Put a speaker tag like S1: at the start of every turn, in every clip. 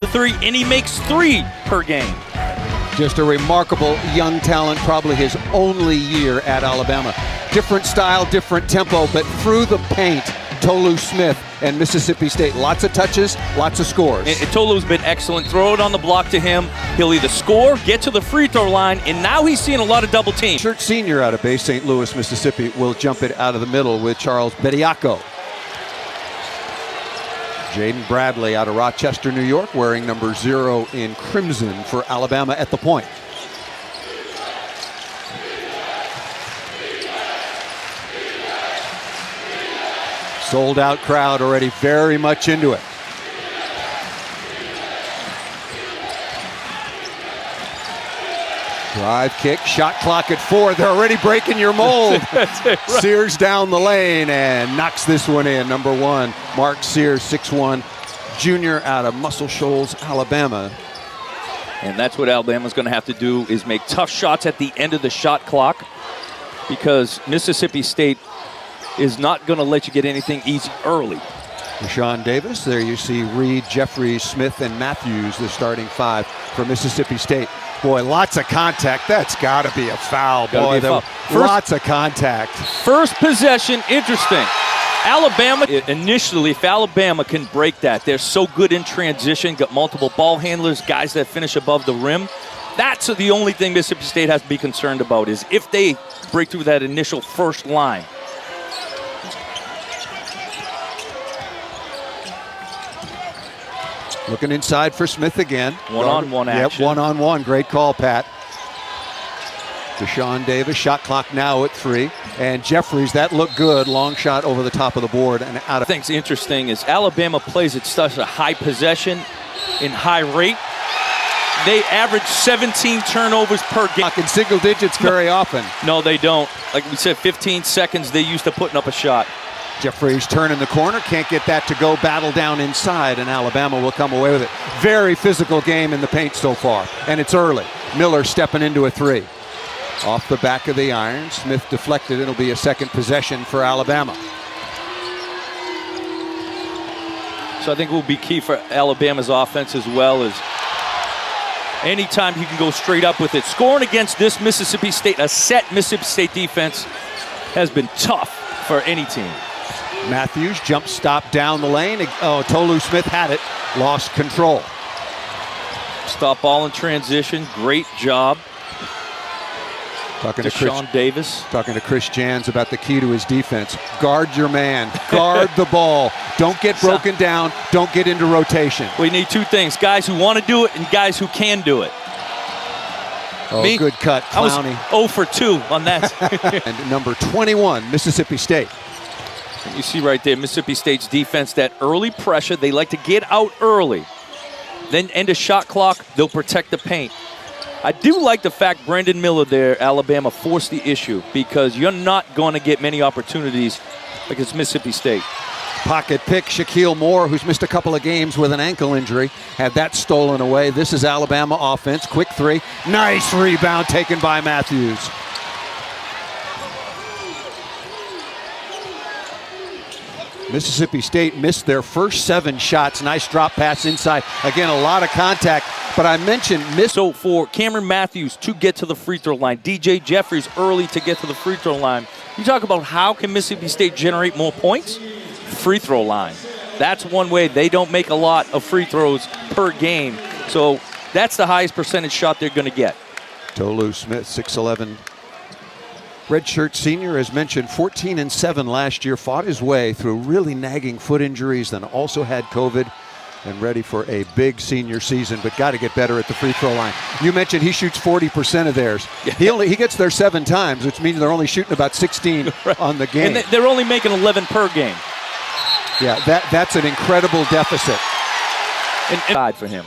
S1: the three, and he makes 3 per game.
S2: Just a remarkable young talent, probably his only year at Alabama. Different style, different tempo, but through the paint, Tolu Smith and Mississippi State. Lots of touches, lots of scores.
S1: And Tolu's been excellent. Throw it on the block to him. He'll either score, get to the free throw line, and now he's seeing a lot of double teams.
S2: Church Senior out of Bay St. Louis, Mississippi, will jump it out of the middle with Charles Bediako. Jaden Bradley out of Rochester, New York, wearing number 0 in crimson for Alabama at the point. Sold out crowd already very much into it. Drive kick, shot clock at 4. They're already breaking your mold.
S1: That's it, right.
S2: Sears down the lane and knocks this one in. Number 1, Mark Sears, 6'1", junior out of Muscle Shoals, Alabama.
S1: And that's what Alabama's going to have to do, is make tough shots at the end of the shot clock, because Mississippi State is not going to let you get anything easy early.
S2: Rashawn Davis, there you see Reed, Jeffries, Smith, and Matthews, the starting 5 for Mississippi State. Boy, lots of contact. That's got to be a foul. Boy, lots of contact.
S1: First possession, interesting. Alabama, initially, if Alabama can break that, they're so good in transition, got multiple ball handlers, guys that finish above the rim. That's the only thing Mississippi State has to be concerned about, is if they break through that initial first line.
S2: Looking inside for Smith again.
S1: One-on-one action.
S2: Yep, one-on-one. Great call, Pat. Rashawn Davis, shot clock now at 3. And Jeffries, that looked good. Long shot over the top of the board and out of.
S1: I think's interesting is Alabama plays at such a high possession and high rate. They average 17 turnovers per game.
S2: In single digits very often.
S1: No, they don't. Like we said, 15 seconds they used to putting up a shot.
S2: Jeffries turning the corner, can't get that to go, battle down inside, and Alabama will come away with it. Very physical game in the paint so far, and it's early. Miller stepping into a 3. Off the back of the iron, Smith deflected. It'll be a second possession for Alabama.
S1: So I think it will be key for Alabama's offense as well, as anytime you can go straight up with it. Scoring against this Mississippi State, a set Mississippi State defense, has been tough for any team.
S2: Matthews, jump stop down the lane. Oh, Tolu Smith had it, lost control.
S1: Stop ball in transition, great job.
S2: Talking to
S1: Rashawn Davis.
S2: Talking to Chris Jans about the key to his defense. Guard your man, guard the ball. Don't get broken down, don't get into rotation.
S1: We need 2 things, guys who want to do it and guys who can do it.
S2: Oh,
S1: Me?
S2: Good cut, Clowney.
S1: I was 0 for 2 on that.
S2: And number 21, Mississippi State.
S1: You see right there, Mississippi State's defense, that early pressure. They like to get out early. Then end a shot clock, they'll protect the paint. I do like the fact Brandon Miller there, Alabama, forced the issue, because you're not going to get many opportunities against Mississippi State.
S2: Pocket pick, Shaquille Moore, who's missed a couple of games with an ankle injury, had that stolen away. This is Alabama offense. Quick 3. Nice rebound taken by Matthews. Mississippi State missed their first 7 shots. Nice drop pass inside. Again, a lot of contact, but I mentioned
S1: So for Cameron Matthews to get to the free throw line, DJ Jeffries early to get to the free throw line. You talk about how can Mississippi State generate more points? Free throw line. That's one way. They don't make a lot of free throws per game, so that's the highest percentage shot they're going to get.
S2: Tolu Smith, 6'11". Redshirt senior, as mentioned, 14-7 last year, fought his way through really nagging foot injuries, then also had COVID, and ready for a big senior season, but got to get better at the free throw line. You mentioned he shoots 40% of theirs. Yeah. He gets there 7 times, which means they're only shooting about 16
S1: right.
S2: on the game.
S1: And they're only making 11 per game.
S2: Yeah, that's an incredible deficit.
S1: And for him.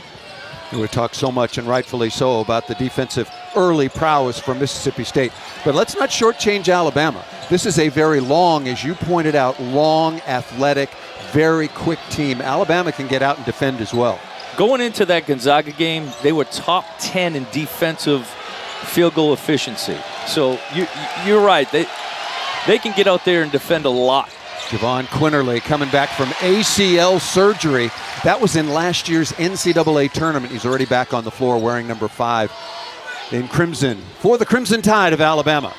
S2: We talk so much, and rightfully so, about the defensive early prowess for Mississippi State. But let's not shortchange Alabama. This is a very long, as you pointed out, long, athletic, very quick team. Alabama can get out and defend as well.
S1: Going into that Gonzaga game, they were top 10 in defensive field goal efficiency. So you're right. They can get out there and defend a lot.
S2: Javon Quinterly coming back from ACL surgery That was in last year's NCAA tournament. He's already back on the floor wearing number 5 in crimson for the Crimson Tide of Alabama.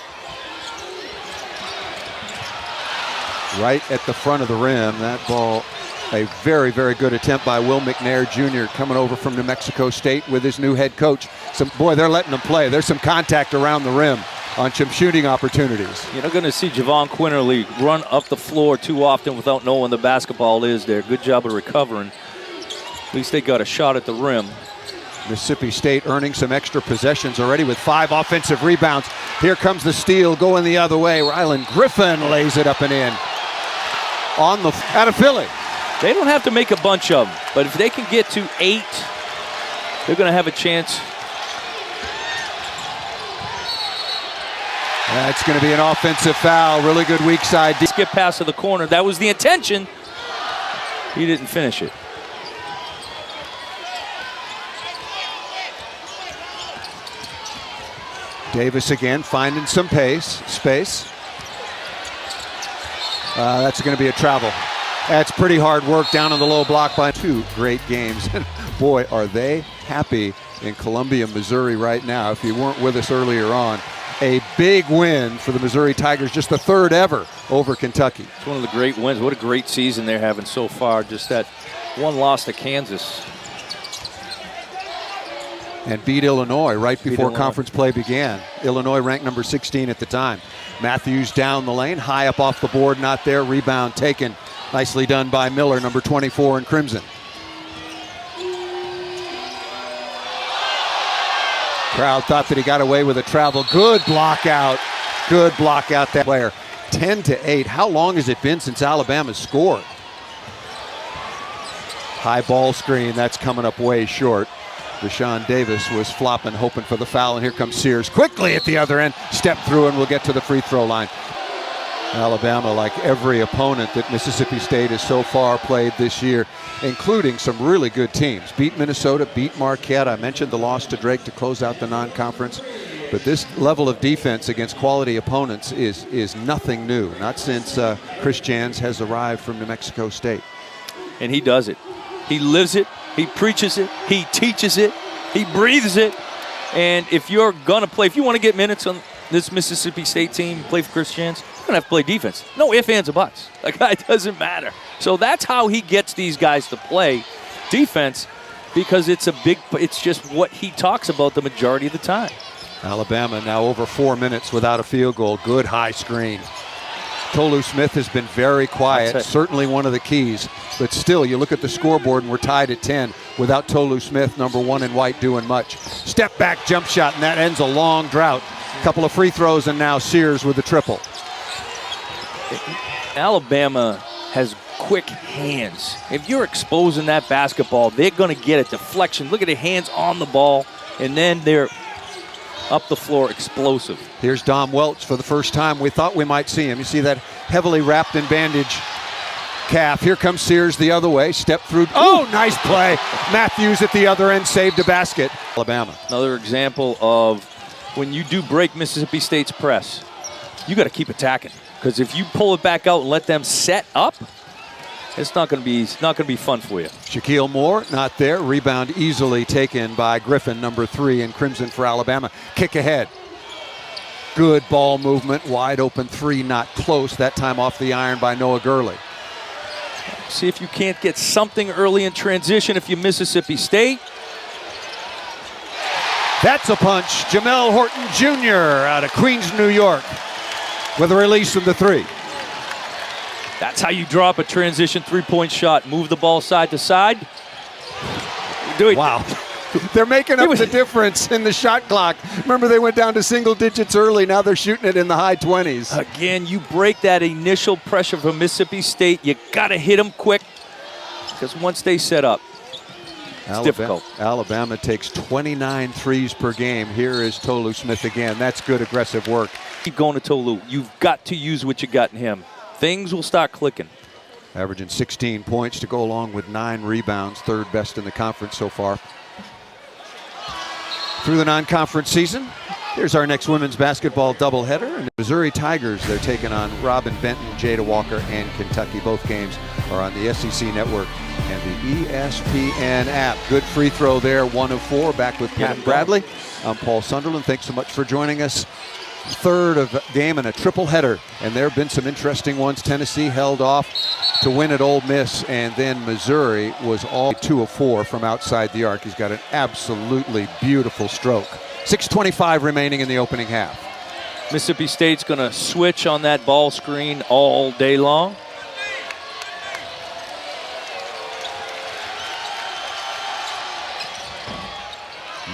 S2: Right at the front of the rim. That ball, a very, very good attempt by Will McNair Jr. coming over from New Mexico State with his new head coach. Boy, they're letting him play. There's some contact around the rim on some shooting opportunities.
S1: You're not going to see Javon Quinterly run up the floor too often without knowing the basketball is there. Good job of recovering. At least they got a shot at the rim.
S2: Mississippi State earning some extra possessions already with 5 offensive rebounds. Here comes the steal going the other way. Rylan Griffin lays it up and in. Out of Philly.
S1: They don't have to make a bunch of them, but if they can get to 8, they're going to have a chance.
S2: That's going to be an offensive foul. Really good weak side.
S1: Skip pass to the corner. That was the intention. He didn't finish it.
S2: Davis again finding some space. That's going to be a travel. That's pretty hard work down on the low block by 2 great games. And boy, are they happy in Columbia, Missouri right now. If you weren't with us earlier on, a big win for the Missouri Tigers, just the 3rd ever over Kentucky.
S1: It's one of the great wins. What a great season they're having so far. Just that one loss to Kansas.
S2: And beat Illinois right before conference play began. Illinois ranked number 16 at the time. Matthews down the lane, high up off the board, not there. Rebound taken. Nicely done by Miller, number 24 in crimson. Crowd thought that he got away with a travel. Good block out. Good block out that player. 10-8. How long has it been since Alabama scored? High ball screen. That's coming up way short. Rashawn Davis was flopping, hoping for the foul, and here comes Sears quickly at the other end. Step through, and we'll get to the free throw line. Alabama, like every opponent that Mississippi State has so far played this year, including some really good teams. Beat Minnesota, beat Marquette. I mentioned the loss to Drake to close out the non-conference. But this level of defense against quality opponents is nothing new. Not since Chris Jans has arrived from New Mexico State.
S1: And he does it. He lives it. He preaches it. He teaches it. He breathes it. And if you're going to play, if you want to get minutes on this Mississippi State team, play for Chris Jans, you're going to have to play defense. No ifs, ands, or buts. That guy doesn't matter. So that's how he gets these guys to play defense, because it's just what he talks about the majority of the time.
S2: Alabama now over 4 minutes without a field goal. Good high screen. Tolu Smith has been very quiet, certainly one of the keys. But still, you look at the scoreboard and we're tied at 10 without Tolu Smith, number 1 in white, doing much. Step back jump shot, and that ends a long drought. Couple of free throws, and now Sears with the triple.
S1: Alabama has quick hands. If you're exposing that basketball, they're going to get a deflection. Look at the hands on the ball, and then they're up the floor explosive.
S2: Here's Dom Welch for the first time. We thought we might see him. You see that heavily wrapped in bandage calf. Here comes Sears the other way. Step through. Oh, nice play. Matthews at the other end saved a basket. Alabama.
S1: Another example of when you do break Mississippi State's press, you got to keep attacking. Because if you pull it back out and let them set up, it's not going to be fun for you.
S2: Shaquille Moore not there. Rebound easily taken by Griffin, number 3 in crimson for Alabama. Kick ahead. Good ball movement. Wide open 3, not close. That time off the iron by Noah Gurley.
S1: See if you can't get something early in transition if you Mississippi State.
S2: That's a punch. Jamel Horton Jr. out of Queens, New York, with a release from the 3.
S1: That's how you drop a transition 3-point shot. Move the ball side to side.
S2: Wow. They're making up the difference in the shot clock. Remember, they went down to single digits early. Now they're shooting it in the high 20s.
S1: Again, you break that initial pressure from Mississippi State. You got to hit them quick, because once they set up, it's difficult.
S2: Alabama takes 29 threes per game. Here is Tolu Smith again. That's good aggressive work.
S1: Keep going to Tolu. You've got to use what you got in him. Things will start clicking.
S2: Averaging 16 points to go along with 9 rebounds, 3rd best in the conference so far. Through the non-conference season, Here's our next women's basketball doubleheader. And the Missouri Tigers, they're taking on Robin Benton, Jada Walker, and Kentucky. Both games are on the SEC Network and the ESPN app. Good free throw there, 1 of 4. Back with Pat Bradley. I'm Paul Sunderland. Thanks so much for joining us. Third of game and a triple header. And there have been some interesting ones. Tennessee held off to win at Ole Miss, and then Missouri was all 2 of 4 from outside the arc. He's got an absolutely beautiful stroke. 6:25 remaining in the opening half.
S1: Mississippi State's going to switch on that ball screen all day long.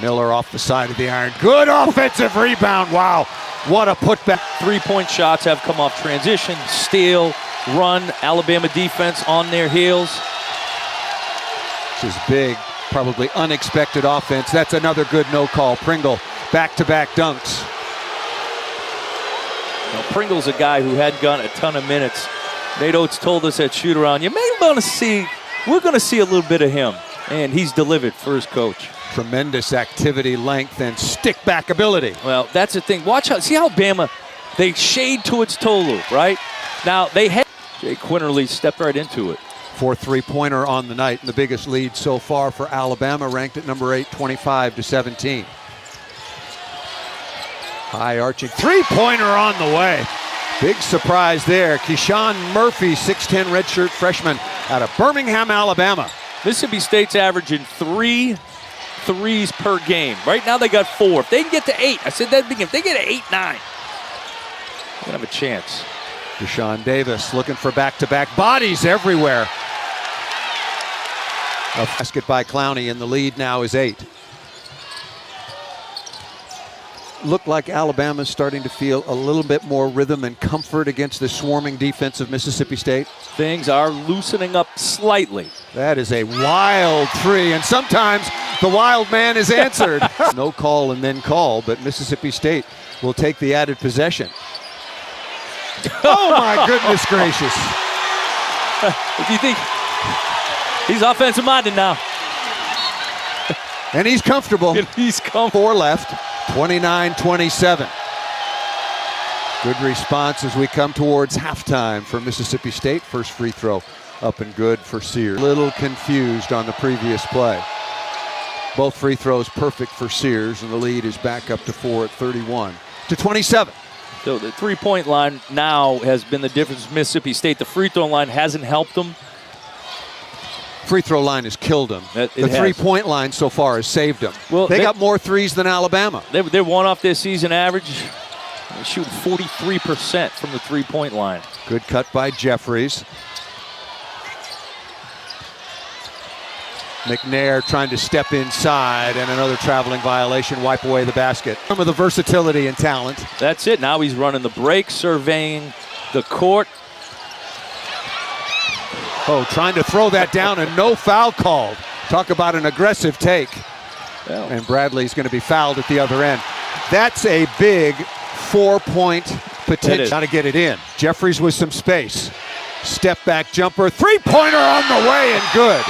S2: Miller off the side of the iron. Good offensive rebound. Wow, what a putback.
S1: Three-point shots have come off transition, steal, run. Alabama defense on their heels.
S2: This is big, probably unexpected offense. That's another good no call. Pringle, back-to-back dunks.
S1: Now, Pringle's a guy who hadn't gotten a ton of minutes. Nate Oates told us at shoot-around, we're going to see a little bit of him. And he's delivered for his coach.
S2: Tremendous activity, length, and stick-back ability.
S1: Well, that's the thing. See how Bama, they shade towards Tolu, right? Now, they had Jay Quinterly stepped right into it.
S2: 4 3-pointer on the night, and the biggest lead so far for Alabama, ranked at number 8, 25-17. High arching three-pointer on the way. Big surprise there. Keyshawn Murphy, 6'10", redshirt freshman out of Birmingham, Alabama.
S1: Mississippi State's averaging 3 threes per game. Right now they got 4. If they can get to 8, I said that at the beginning, if they get to 8, 9, they're gonna have a chance.
S2: Deshaun Davis looking for back-to-back bodies everywhere. A basket by Clowney, and the lead now is 8. Look like Alabama's starting to feel a little bit more rhythm and comfort against the swarming defense of Mississippi State.
S1: Things are loosening up slightly.
S2: That is a wild 3, and sometimes the wild man is answered. No call and then call, but Mississippi State will take the added possession. Oh my goodness gracious.
S1: If you think he's offensive minded now.
S2: And he's comfortable.
S1: He's comfortable.
S2: 4 left, 29-27. Good response as we come towards halftime for Mississippi State. First free throw up and good for Sears. A little confused on the previous play. Both free throws perfect for Sears, and the lead is back up to 4 at 31-27.
S1: So the three-point line now has been the difference with Mississippi State. The free throw line hasn't helped them.
S2: Free throw line has killed them. The three-point line so far has saved them. Well, they got more threes than Alabama.
S1: They're one off their season average. They shoot 43% from the three-point line.
S2: Good cut by Jeffries. McNair trying to step inside, and another traveling violation, wipe away the basket. Some of the versatility and talent.
S1: That's it. Now he's running the break, surveying the court.
S2: Oh, trying to throw that down, and no foul called. Talk about an aggressive take.
S1: Well,
S2: and Bradley's going to be fouled at the other end. That's a big 4-point potential. Got to get it in. Jeffries with some space. Step back jumper, three-pointer on the way, and good.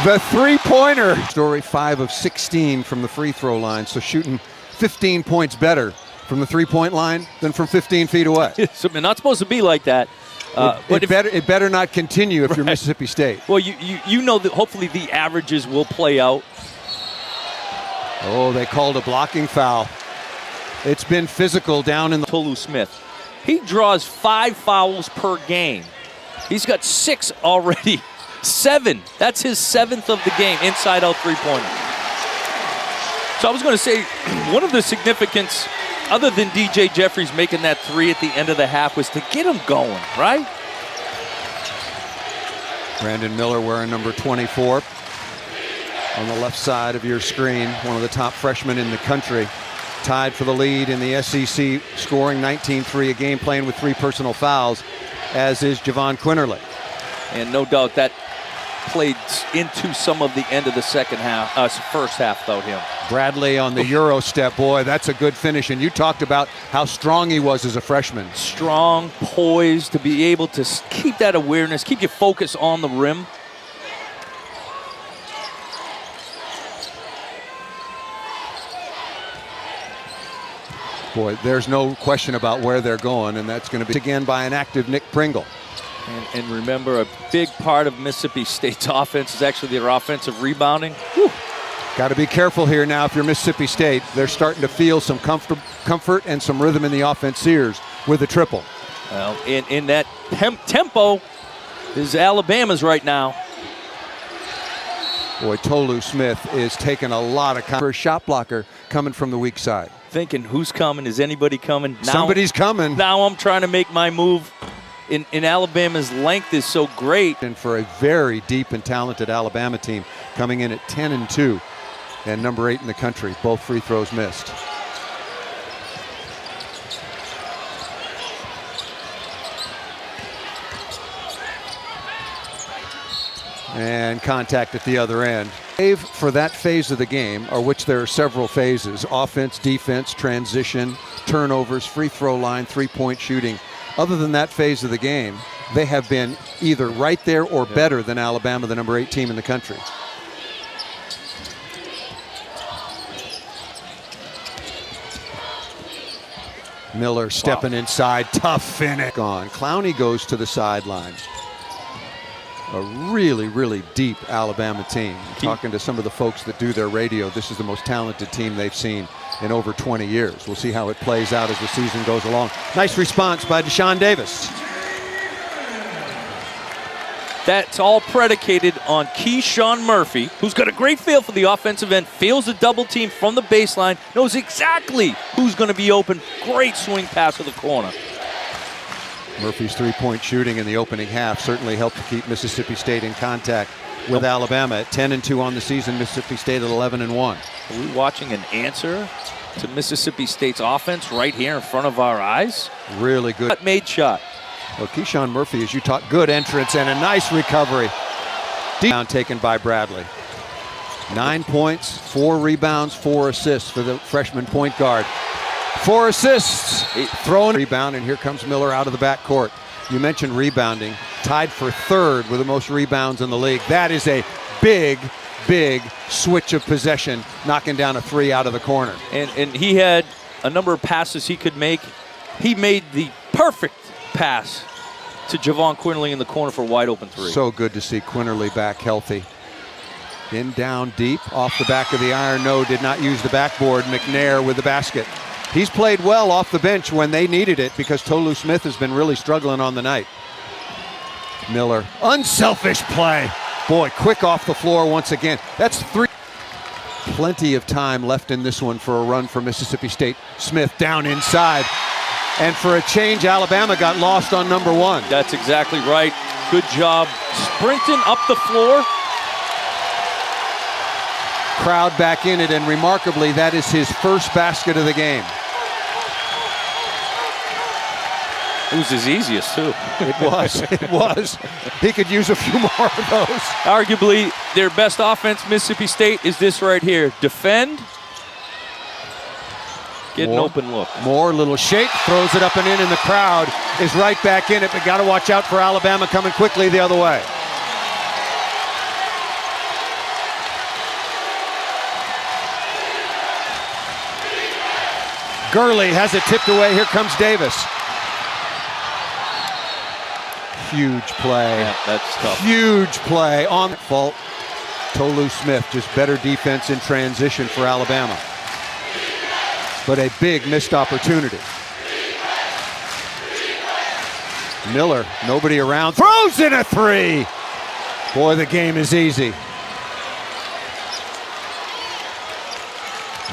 S2: The three-pointer. Story 5 of 16 from the free throw line, so shooting 15 points better from the three-point line than from 15 feet away.
S1: It's not supposed to be like that.
S2: But it better not continue if you're Mississippi State.
S1: Well, you know that hopefully the averages will play out.
S2: Oh, they called a blocking foul. It's been physical down in the...
S1: Tolu Smith. He draws 5 fouls per game. He's got 6 already. 7. That's his 7th of the game, inside-out three-pointer. So I was going to say, one of the significance, other than DJ Jeffries making that 3 at the end of the half, was to get him going, right?
S2: Brandon Miller wearing number 24 on the left side of your screen, one of the top freshmen in the country. Tied for the lead in the SEC, scoring 19-3 a game, playing with 3 personal fouls, as is Javon Quinterly.
S1: And no doubt that played into some of the end of the first half without him.
S2: Bradley on the Euro step, boy, that's a good finish. And you talked about how strong he was as a freshman.
S1: Strong, poised, to be able to keep that awareness, keep your focus on the rim.
S2: Boy, there's no question about where they're going, and that's going to be again by an active Nick Pringle.
S1: And remember, a big part of Mississippi State's offense is actually their offensive rebounding.
S2: Got to be careful here now if you're Mississippi State. They're starting to feel some comfort and some rhythm in the offense. Sears with a triple.
S1: Well, in that tempo is Alabama's right now.
S2: Boy, Tolu Smith is taking a lot of for a shot blocker coming from the weak side.
S1: Thinking, who's coming? Is anybody coming?
S2: Somebody's coming.
S1: Now I'm trying to make my move. In Alabama's length is so great.
S2: And for a very deep and talented Alabama team coming in at 10-2 and number 8 in the country. Both free throws missed. And contact at the other end. For that phase of the game, or which there are several phases: offense, defense, transition, turnovers, free throw line, three-point shooting. Other than that phase of the game, they have been either right there or better than Alabama, the number 8 team in the country. Miller stepping inside, tough finish. Gone. Clowney goes to the sideline. A really, really deep Alabama team. Talking to some of the folks that do their radio, this is the most talented team they've seen in over 20 years. We'll see how it plays out as the season goes along. Nice response by Deshaun Davis.
S1: That's all predicated on Keyshawn Murphy, who's got a great feel for the offensive end, feels the double team from the baseline, knows exactly who's going to be open. Great swing pass to the corner.
S2: Murphy's three-point shooting in the opening half certainly helped to keep Mississippi State in contact with Alabama at 10-2 on the season. Mississippi State at 11-1.
S1: Are we watching an answer to Mississippi State's offense right here in front of our eyes?
S2: Really good.
S1: Made shot.
S2: Well, Keyshawn Murphy, as you talked, good entrance and a nice recovery. Down taken by Bradley. 9 points, 4 rebounds, 4 assists for the freshman point guard. 4 assists, throwing rebound, and here comes Miller out of the backcourt. You mentioned rebounding, tied for 3rd with the most rebounds in the league. That is a big, big switch of possession, knocking down a 3 out of the corner.
S1: And he had a number of passes he could make. He made the perfect pass to Javon Quinterly in the corner for a wide open 3.
S2: So good to see Quinterly back healthy. In down deep, off the back of the iron. No, did not use the backboard. McNair with the basket. He's played well off the bench when they needed it because Tolu Smith has been really struggling on the night. Miller, unselfish play. Boy, quick off the floor once again. That's 3. Plenty of time left in this one for a run for Mississippi State. Smith down inside. And for a change, Alabama got lost on number 1.
S1: That's exactly right. Good job sprinting up the floor.
S2: Crowd back in it, and remarkably, that is his first basket of the game.
S1: It was his easiest, too.
S2: It was. It was. He could use a few more of those.
S1: Arguably, their best offense, Mississippi State, is this right here. Defend. Get an open look.
S2: More little shake, throws it up and in, and the crowd is right back in it, but got to watch out for Alabama coming quickly the other way. Gurley has it tipped away. Here comes Davis. Huge play.
S1: Yeah, that's tough.
S2: Huge play on fault. Tolu Smith, just better defense in transition for Alabama. But a big missed opportunity. Miller, nobody around, throws in a 3. Boy, the game is easy.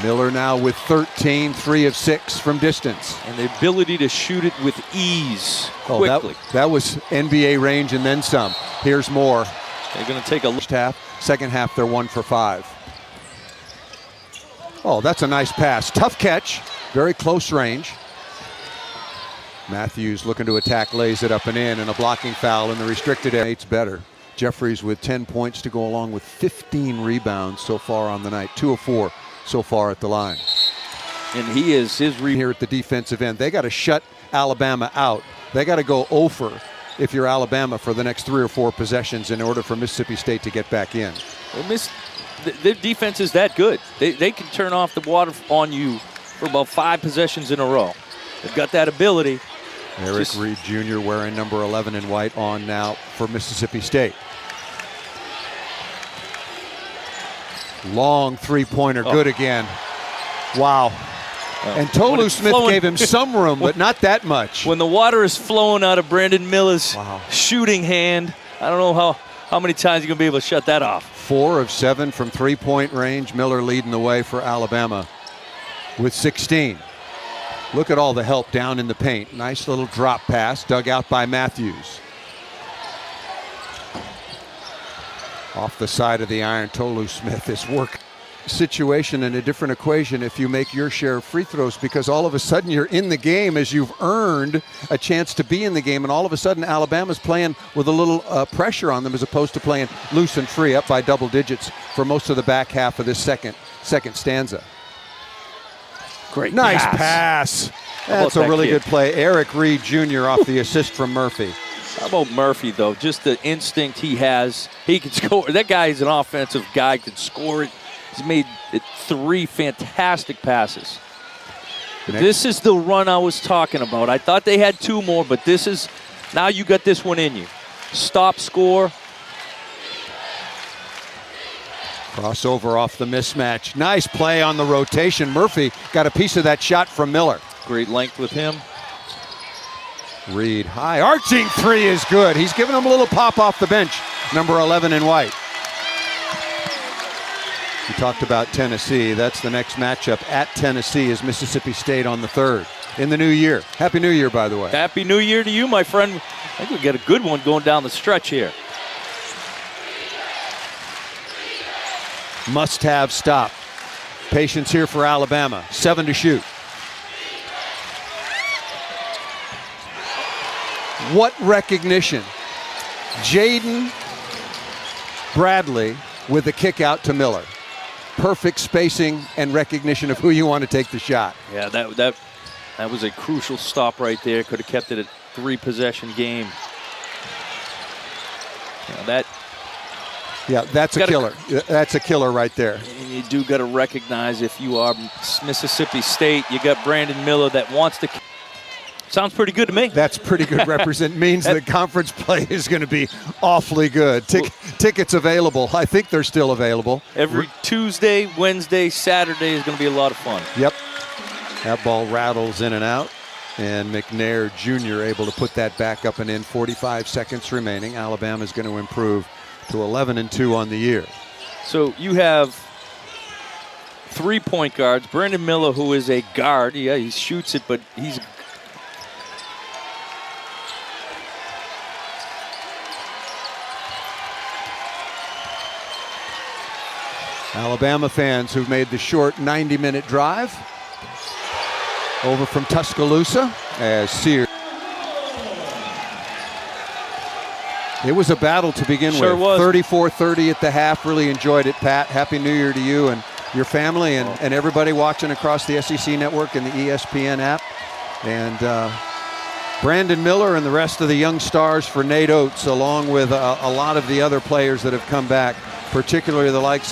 S2: Miller now with 13, 3 of 6 from distance.
S1: And the ability to shoot it with ease quickly.
S2: That was NBA range and then some. Here's more.
S1: They're going to take a
S2: first half. Second half, they're 1 for 5. Oh, that's a nice pass. Tough catch. Very close range. Matthews looking to attack, lays it up and in, and a blocking foul in the restricted area. It's better. Jeffries with 10 points to go along with 15 rebounds so far on the night. 2 of 4 so far at the line.
S1: And he is his
S2: here at the defensive end. They got to shut Alabama out. They got to go over if you're Alabama for the next 3 or 4 possessions in order for Mississippi State to get back in.
S1: Well, their defense is that good. They can turn off the water on you for about 5 possessions in a row. They've got that ability.
S2: Eric Reed Jr. wearing number 11 in white on now for Mississippi State. Long three-pointer, good again. Wow. And Tolu Smith gave him some room, but not that much.
S1: When the water is flowing out of Brandon Miller's shooting hand, I don't know how many times you're going to be able to shut that off.
S2: 4 of 7 from three-point range. Miller leading the way for Alabama with 16. Look at all the help down in the paint. Nice little drop pass dug out by Matthews. Off the side of the iron, Tolu Smith is work situation in a different equation if you make your share of free throws, because all of a sudden you're in the game as you've earned a chance to be in the game, and all of a sudden Alabama's playing with a little pressure on them as opposed to playing loose and free up by double digits for most of the back half of this second stanza.
S1: Great
S2: nice pass. That's a really good play. Eric Reed Jr. off the assist from Murphy.
S1: How about Murphy, though? Just the instinct he has. He can score. That guy is an offensive guy, can score it. He's made 3 fantastic passes. This is the run I was talking about. I thought they had 2 more, but this is, now you got this one in you. Stop, score.
S2: Crossover off the mismatch. Nice play on the rotation. Murphy got a piece of that shot from Miller.
S1: Great length with him.
S2: Reed high. Arching 3 is good. He's giving him a little pop off the bench. Number 11 in white. We talked about Tennessee. That's the next matchup at Tennessee is Mississippi State on the 3rd in the new year. Happy New Year, by the way.
S1: Happy New Year to you, my friend. I think we got a good one going down the stretch here.
S2: Must-have stop. Patience here for Alabama. 7 to shoot. What recognition. Jaden Bradley with a kick out to Miller. Perfect spacing and recognition of who you want to take the shot.
S1: Yeah, that was a crucial stop right there. Could have kept it a 3-possession game.
S2: Yeah, that's a killer. That's a killer right there.
S1: And you do got to recognize, if you are Mississippi State, you got Brandon Miller that wants to. Sounds pretty good to me.
S2: That's pretty good means that conference play is going to be awfully good. Tickets available. I think they're still available.
S1: Every Tuesday, Wednesday, Saturday is going to be a lot of fun.
S2: Yep. That ball rattles in and out. And McNair Jr. able to put that back up and in. 45 seconds remaining. Alabama's going to improve to 11-2 on the year.
S1: So you have 3 point guards. Brandon Miller, who is a guard. Yeah, he shoots it, but he's
S2: Alabama fans who've made the short 90-minute drive over from Tuscaloosa as Sears. It was a battle to begin with. 34-30 at the half. Really enjoyed it, Pat. Happy New Year to you and your family and everybody watching across the SEC Network and the ESPN app. And Brandon Miller and the rest of the young stars for Nate Oates, along with a lot of the other players that have come back, particularly the likes of